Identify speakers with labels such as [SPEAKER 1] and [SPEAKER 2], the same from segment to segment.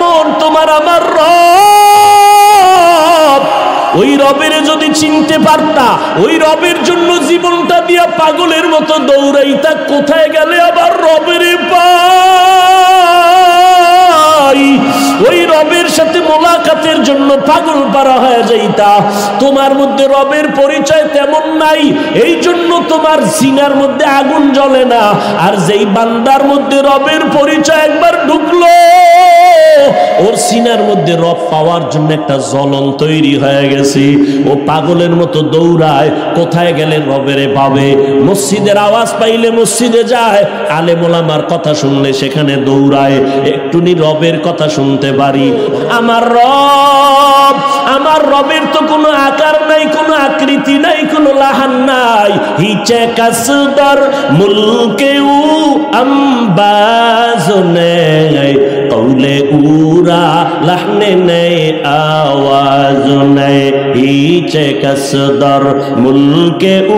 [SPEAKER 1] কেমন তোমার আমার রব। ওই রবের যদি চিনতে পারতা, ওই রবের জন্য জীবনটা দিয়া পাগলের মতো দৌড়াইতা, কোথায় গেলে আবার রবের পাই। ওই রবের সাথে মোলাকাতের জন্য পাগল পারা হয়ে যাইতা। তোমার মধ্যে রবের পরিচয় তেমন নাই, এই জন্য তোমার সিনার মধ্যে আগুন জ্বলে না। আর যেই বান্দার মধ্যে রবের পরিচয় একবার ঢুকলো, ওর সিনার মধ্যে রব পাওয়ার জন্য একটা জ্বলন তৈরি হয়ে গেছে। ও পাগলের মতো দৌড়ায়, কোথায় গেলে রবেরে পাবে। মসজিদের আওয়াজ পাইলে মসজিদে যায়, আলেম ওলামার কথা শুনলে সেখানে দৌড়ায়, একটুনি রবের কথা শুনতে পারি। আমার রব, আমার রবের তো কোনো আকার নাই, কোনো আকৃতি নাই, কোনো লাহান নাই। হিচে কাসদার মুলকেউ আম্বাজ নেই, কৌলে উরা লাহনে নেই, আওয়াজ নেই। হিচে কাসদার মুলকেউ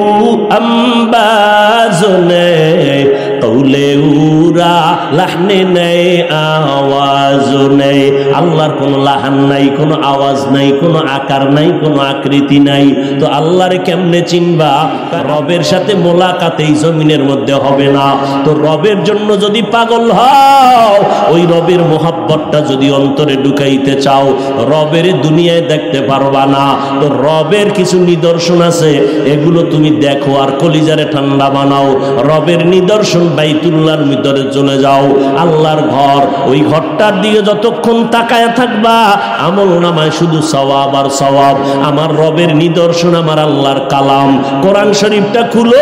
[SPEAKER 1] আম্বাজ নেই, কৌলে উরা লাহনে নেই, আওয়াজ নেই। আল্লাহর কোনো লাহান নাই, কোনো আওয়াজ নাই, কোনো আকার নাই, কোনো আকৃতি নাই। তো আল্লাহরে কেমনে চিনবা? রবের সাথে মোলাকাত এই জমিনের মধ্যে হবে না। তো রবের জন্য যদি পাগল হও, ওই রবের মোহাব্বতটা যদি অন্তরে ঢুকাইতে চাও, রবের দুনিয়ায় দেখতে পারবা না। তো রবের কিছু নিদর্শন আছে, এগুলো তুমি দেখো আর কলিজারে ঠান্ডা বানাও। রবের নিদর্শন বাইতুল্লাহর ভিতরে চলে যাও, আল্লাহর ঘর। ওই ঘরটার দিকে যতক্ষণ তাকায় থাকবা, আমল নামায় শুধু সওয়াব আর সওয়াব। আমার রবের নিদর্শন, আমার আল্লাহর কালাম কোরআন শরীফটা খুলো,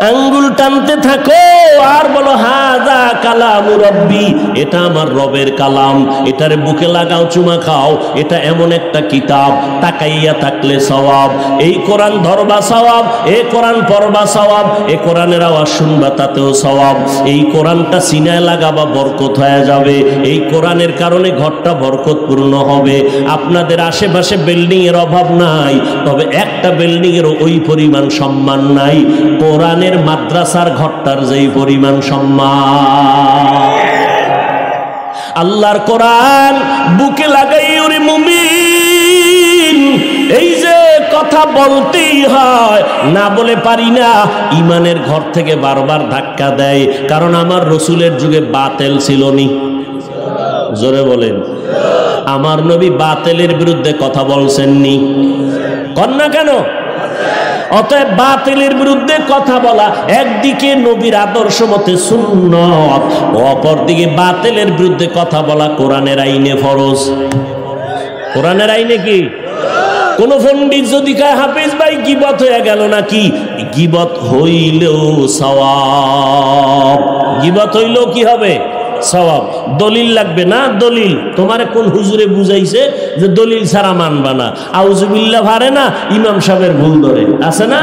[SPEAKER 1] আঙ্গুল টানতে থাকো আর বলো হাযা কালামু রব্বি, এটা আমার রবের কালাম। এটারে বুকে লাগাও, চুমা খাও। এটা এমন একটা কিতাব, তাকাইয়া থাকলে সওয়াব। এই কোরআন ধরবা সওয়াব, এই কোরআন পড়বা সওয়াব, এই কোরআনের আওয়াজ শুনবা তাতেও সওয়াব। এই কোরআনটা সিনায় লাগাবা, বরকত হয়ে যাবে। এই কোরআনের কারণে ঘরটা বরকতপূর্ণ হবে। আপনাদের আশেপাশে বিল্ডিং এর অভাব নাই, তবে একটা বিল্ডিং এর ওই পরিমাণ সম্মান নাই কোরআনের মাদ্রাসার ঘরটার যেই পরিমাণ সম্মান। আল্লাহর কোরআন বুকে লাগাই ওরে মুমিন, এই যে কথা বলতেই হয়, না বলে পারি না। ইমানের ঘর থেকে বারবার ধাক্কা দেয়, কারণ আমার রসুলের যুগে বাতেল ছিল নি। জোরে বলেন, আমার নবী বাতেলের বিরুদ্ধে কথা বলছেননি? কন্যা কেন? অতএব বাতিলের বিরুদ্ধে কথা বলা একদিকে নবীর আদর্শ মতে সুন্নাত, অপরদিকে বাতিলের বিরুদ্ধে কথা বলা কোরআনের আইনে ফরজ। কোরআনের আইনে কি? কোন পণ্ডিত যদি কয় হাফেজ ভাই গীবত হয়ে গেল নাকি, গীবত হইলেও সওয়াব। গীবত হইলেও কি হবে? সওয়াব। দলিল লাগবে না? দলিল তোমারে কোন হুজুরে বুঝাইছে যে দলিল ছাড়া মানবা না? আউযুবিল্লাহ ভারে না, ইমাম সাহেবের ভুল ধরে আছে না?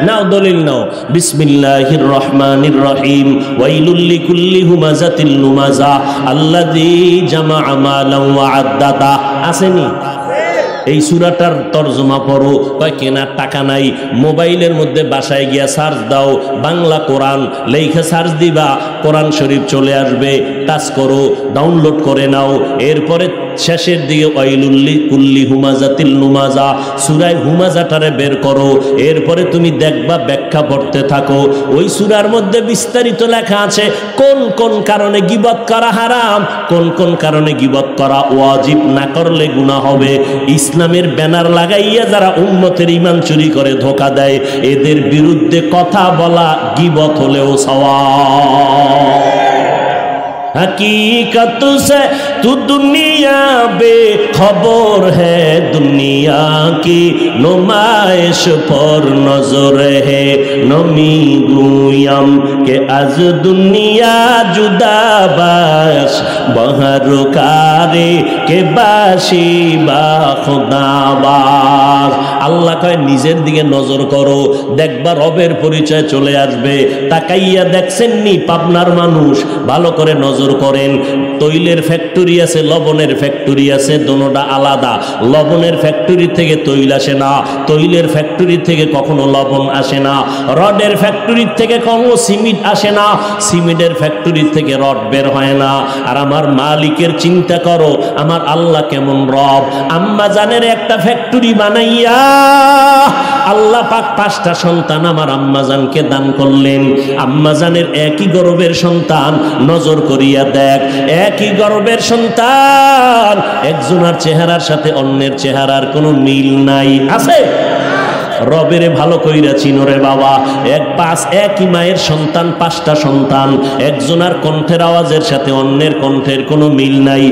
[SPEAKER 1] নাও দলিল নাও। বিসমিল্লাহির রহমানির রহিম। ওয়াইলুল লিকুল্লি হুমাযাতিল লুমাযা আল্লাযী জামাআ মালান ওয়া আদ্দাদা। আসেনি? এই সূরাটার তরজমা পড়ো। কয় কেনার টাকা নাই, মোবাইলের মধ্যে বাসায় গিয়া সার্চ দাও, বাংলা কোরআন লেখা সার্চ দিবা, কোরআন শরীফ চলে আসবে। টাচ করো, ডাউনলোড করে নাও। এরপরে শেষের দিকে ওয়াইলুল লিকুল্লি হুমাযাতিল লুমাযা, সূরা হুমাযাটারে বের করো। এরপরে তুমি দেখবা, ব্যাখ্যা পড়তে থাকো। ওই সূরার মধ্যে বিস্তারিত লেখা আছে কোন কোন কারণে গীবত করা হারাম, কোন কোন কারণে গীবত করা ওয়াজিব, না করলে গুনাহ হবে। ইসলামের ব্যানার লাগাইয়া যারা উম্মতের ঈমান চুরি করে ধোঁকা দেয়, এদের বিরুদ্ধে কথা বলা গীবত হলেও সওয়াব। हकीकत से तू दुनिया बेखबर है, दुनिया की नुमाइश पर नजर है। नमी गुयम के आज दुनिया जुदा बाश, बहर कारे के बाशी बा खुदाबाज। আল্লাহ কয় নিজের দিকে নজর করো, দেখবা রবের পরিচয় চলে আসবে। তাকাইয়া দেখছেন নি পাবনার মানুষ? ভালো করে নজর নজর করেন, তৈলের ফ্যাক্টরি আছে, লবণের ফ্যাক্টরি আছে, দোনোটা আলাদা। লবণের ফ্যাক্টরি থেকে তৈল আসে না, তৈলের ফ্যাক্টরি থেকে কখনো লবণ আসে না, রডের ফ্যাক্টরি থেকে কখনো সিমেন্ট আসে না, সিমেন্টের ফ্যাক্টরি থেকে রড বের হয় না। আর আমার মালিকের চিন্তা করো, আমার আল্লাহ কেমন রব। আম্মা জানের একটা ফ্যাক্টরি বানাইয়া আল্লাহ পাক 5টা সন্তান আমার আম্মাজানকে দান করলেন। আম্মাজানের একই গর্ভের সন্তান, নজর করিয়া দেখ, একই গর্ভের সন্তান, একজনের চেহারার সাথে অন্যের চেহারার কোনো মিল নাই, আছে? রবেরে ভালো কইরা চিনো রে বাবা। একই মায়ের সন্তান, 5টা সন্তান, একজনের কণ্ঠের আওয়াজের সাথে অন্যের কণ্ঠের কোনো মিল নাই।